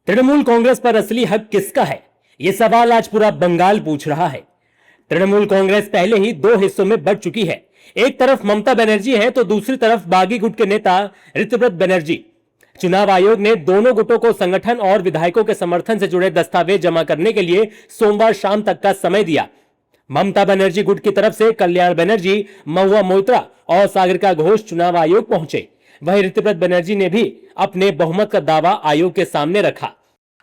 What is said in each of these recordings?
तृणमूल कांग्रेस पर असली हक किसका है, यह सवाल आज पूरा बंगाल पूछ रहा है। तृणमूल कांग्रेस पहले ही दो हिस्सों में बढ़ चुकी है। एक तरफ ममता बनर्जी है तो दूसरी तरफ बागी गुट के नेता ऋतुव्रत बनर्जी। चुनाव आयोग ने दोनों गुटों को संगठन और विधायकों के समर्थन से जुड़े दस्तावेज जमा करने के लिए सोमवार शाम तक का समय दिया। ममता बनर्जी गुट की तरफ से कल्याण बनर्जी, महुआ मोइत्रा और सागरिका घोष चुनाव आयोग पहुंचे। वहीं ऋतुव्रत बनर्जी ने भी अपने बहुमत का दावा आयोग के सामने रखा।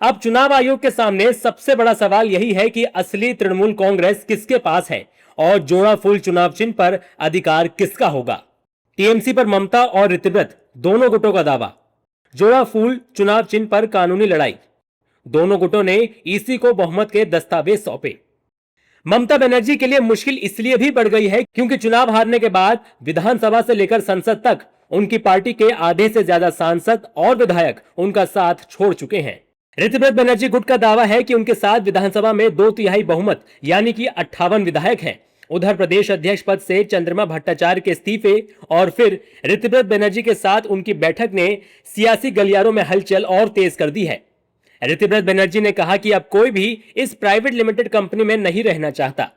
अब चुनाव आयोग के सामने सबसे बड़ा सवाल यही है कि असली तृणमूल कांग्रेस किसके पास है और जोड़ा फूल चुनाव चिन्ह पर अधिकार किसका होगा। टीएमसी पर ममता और ऋतुव्रत दोनों गुटों का दावा। जोड़ा फूल चुनाव चिन्ह पर कानूनी लड़ाई। दोनों गुटों ने ईसी को बहुमत के दस्तावेज सौंपे। ममता बनर्जी के लिए मुश्किल इसलिए भी बढ़ गई है क्योंकि चुनाव हारने के बाद विधानसभा से लेकर संसद तक उनकी पार्टी के आधे से ज्यादा सांसद और विधायक उनका साथ छोड़ चुके हैं। ऋतुव्रत बनर्जी गुट का दावा है कि उनके साथ विधानसभा में 2/3 बहुमत यानी कि 58 विधायक हैं। उधर प्रदेश अध्यक्ष पद से चंद्रमा भट्टाचार्य के इस्तीफे और फिर ऋतुव्रत बनर्जी के साथ उनकी बैठक ने सियासी गलियारों में हलचल और तेज कर दी है। ऋतुव्रत बनर्जी ने कहा कि अब कोई भी इस प्राइवेट लिमिटेड कंपनी में नहीं रहना चाहता।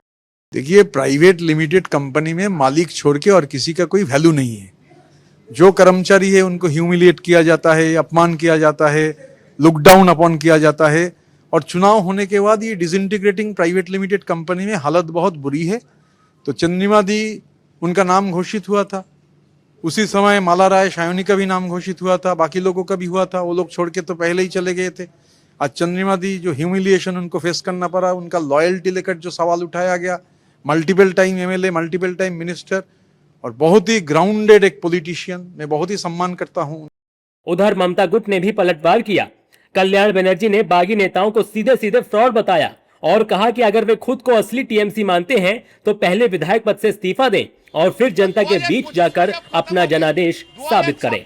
देखिए, प्राइवेट लिमिटेड कंपनी में मालिक छोड़ के और किसी का कोई वैल्यू नहीं है। जो कर्मचारी है उनको ह्यूमिलिएट किया जाता है, अपमान किया जाता है, लुक डाउन अपॉन किया जाता है। और चुनाव होने के बाद ये डिसइंटीग्रेटिंग प्राइवेट लिमिटेड कंपनी में हालत बहुत बुरी है। तो चंद्रिमा दी उनका नाम घोषित हुआ था, उसी समय माला राय शायोनी का भी नाम घोषित हुआ था, बाकी लोगों का भी हुआ था। वो लोग छोड़ के तो पहले ही चले गए थे। आज चंद्रिमा दी जो ह्यूमिलिएशन उनको फेस करना पड़ा, उनका लॉयल्टी लेकर जो सवाल उठाया गया, multiple time MLA, multiple time minister और बहुत ही ग्राउंडेड एक पॉलिटिशियन, मैं बहुत ही सम्मान करता हूं। उधर ममता गुट ने भी पलटवार किया। कल्याण बनर्जी ने बागी नेताओं को सीधे सीधे फ्रॉड बताया और कहा कि अगर वे खुद को असली टीएमसी मानते हैं तो पहले विधायक पद से इस्तीफा दें और फिर जनता के बीच जाकर अपना जनादेश साबित करें।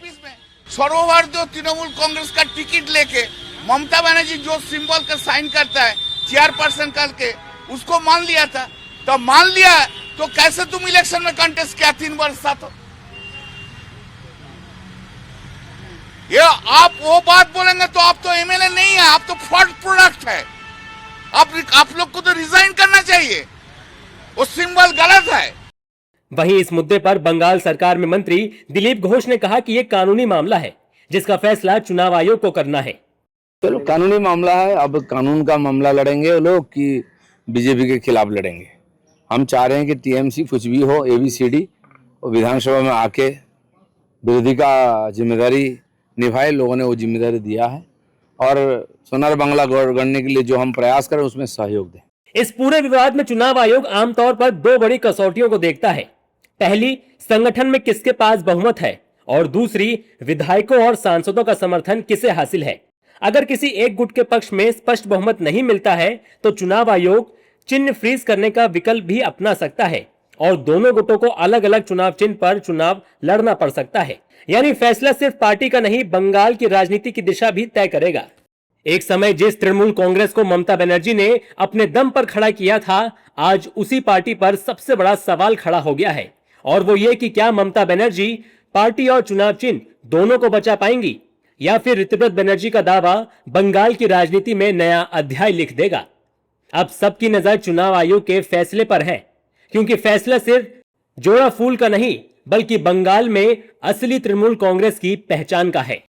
सर्वभारतीय तृणमूल कांग्रेस का टिकट लेके ममता बनर्जी जो सिंबल का साइन करता है चेयरपर्सन करके, उसको मान लिया था। तो मान लिया तो कैसे तुम इलेक्शन में कंटेस्ट किया 3 वर्ष साथ? ये आप वो बात बोलेंगे तो आप तो एमएलए नहीं है, आप तो फ्रॉड प्रोडक्ट है। आप लोग को तो रिजाइन करना चाहिए, वो सिंबल गलत है। वहीं इस मुद्दे पर बंगाल सरकार में मंत्री दिलीप घोष ने कहा कि यह कानूनी मामला है जिसका फैसला चुनाव आयोग को करना है। चलो, कानूनी मामला है, अब कानून का मामला लड़ेंगे वो लोग कि बीजेपी के खिलाफ लड़ेंगे। हम चाह रहे हैं कि टीएमसी कुछ भी हो, एबीसीडी और विधानसभा में आके विरोधी का जिम्मेदारी निभाए। लोगों ने वो जिम्मेदारी दिया है और सोनार बांग्ला गढ़ने के लिए जो हम प्रयास करें उसमें सहयोग दें। इस पूरे विवाद में चुनाव आयोग आमतौर पर 2 बड़ी कसौटियों को देखता है। पहली, संगठन में किसके पास बहुमत है और दूसरी, विधायकों और सांसदों का समर्थन किसे हासिल है। अगर किसी एक गुट के पक्ष में स्पष्ट बहुमत नहीं मिलता है तो चुनाव आयोग चिन्ह फ्रीज करने का विकल्प भी अपना सकता है और दोनों गुटों को अलग अलग चुनाव चिन्ह पर चुनाव लड़ना पड़ सकता है। यानी फैसला सिर्फ पार्टी का नहीं, बंगाल की राजनीति की दिशा भी तय करेगा। एक समय जिस तृणमूल कांग्रेस को ममता बनर्जी ने अपने दम पर खड़ा किया था, आज उसी पार्टी पर सबसे बड़ा सवाल खड़ा हो गया है और वो ये कि क्या ममता बनर्जी पार्टी और चुनाव चिन्ह दोनों को बचा पाएंगी या फिर ऋतुव्रत बनर्जी का दावा बंगाल की राजनीति में नया अध्याय लिख देगा। अब सबकी नजर चुनाव आयोग के फैसले पर है क्योंकि फैसला सिर्फ जोड़ा फूल का नहीं बल्कि बंगाल में असली तृणमूल कांग्रेस की पहचान का है।